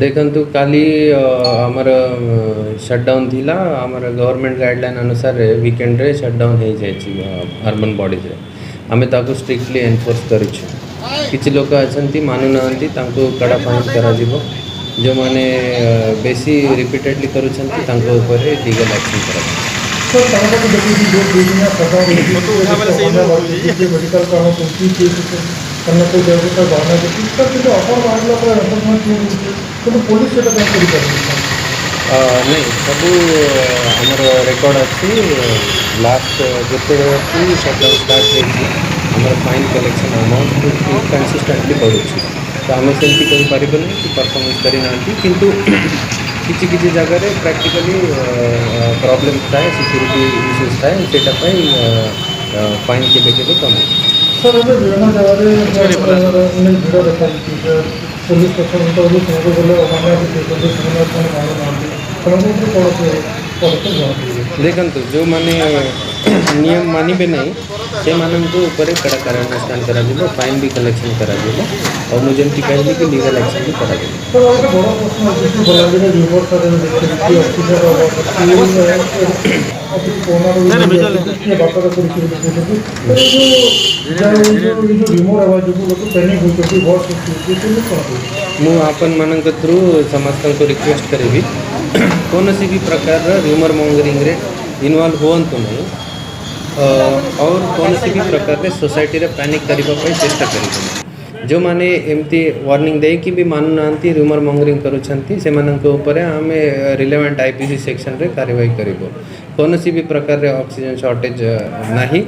देखंतु काली आमर शटडाउन थिला आमर गवर्नमेंट गाइडलाइन अनुसार वीकेंड रे शटडाउन हो जाए अर्बन बॉडीज रे आमे ताको स्ट्रिक्टली एनफोर्स करिछु। किछि लोक अछंती मानु नांती तांको कड़ा फाइन करा जिवो जो माने बेसी रिपीटेडली करूछंती तांको ऊपर लीगल एक्शन करा। सर तांको तो देखि जो बिना सदा मेडिकल का हो तो करना कोई जरूरत है भावना की सर जो अपर मामला पर एनफोर्समेंट तो पुलिस सेटा काम करि कर नहीं सब आमर रेकर्ड अच्छी लास्ट जिते शटडाउन स्टार्ट होती आमर फाइन कलेक्शन अमाउंट कंसिस्टेंटली बढ़ुच्छी तो आम सेमती कहीपर कि परफॉर्मेंस करना किंतु किसी किसी जगह प्रैक्टिकली प्रॉब्लम थाए सिक्योरिटी इश्यूज थाए से फाइन के कम सर अभी विभिन्न जगह भिड़ देखा पुलिस प्रशासन भी समझ गले देखंतु जो माने नियम मानिबे नहीं से मानक ऊपर कड़ा कार्यानुष्ठान करा जिवो फाइन भी कलेक्शन करा जिवो और मुझे एमती कहली कि लीगल एक्शन भी करा जिवो। सर और बड़ा प्रश्न है बलांगीर रिपोर्ट सारे देखते ऑफिसर अभी कोरोना बात जो रिमोट आवाज जो लोग पैनिक होते बहुत मु आपन मानक थ्रू समस्त को रिक्वेस्ट करेबी कौन सी भी प्रकार र्यूमर मॉन्गरिंग रे इन्वॉल्व होंतु नहीं और कौन सी भी प्रकार रे सोसाइटी रे पैनिक करिबा पई चेष्टा करिबो। जो माने एमती वार्निंग दे कि भी मानु नांती र्यूमर मॉन्गरिंग करूछंती से मानक ऊपर आमे रिलेवेंट आईपीसी सेक्शन रे कार्यवाही करिबो। कौन सी भी प्रकार रे ऑक्सीजन शॉर्टेज नहीं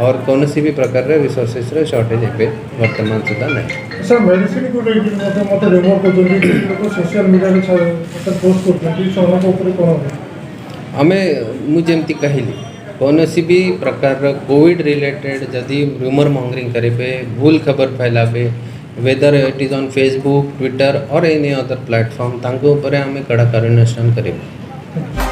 और कौन सी भी प्रकार रे रिसोर्सेस रे शॉर्टेज एबे वर्तमान सुधा नहीं। सर मेडिसिन को लेके मत रिमोट को जल्दी लोग सोशल मीडिया रे पोस्ट करते सोना को ऊपर कोन हमें मुझे एमती कहली कौन सी भी प्रकार कोविड रिलेटेड जदि र्यूमर मॉन्गरिंग करेंगे भूल खबर फैलाबे whether it is on Facebook Twitter और एनी अदर प्लेटफॉर्म तांको ऊपर आमे कड़ा कार्यानुष्ठान करेंगे।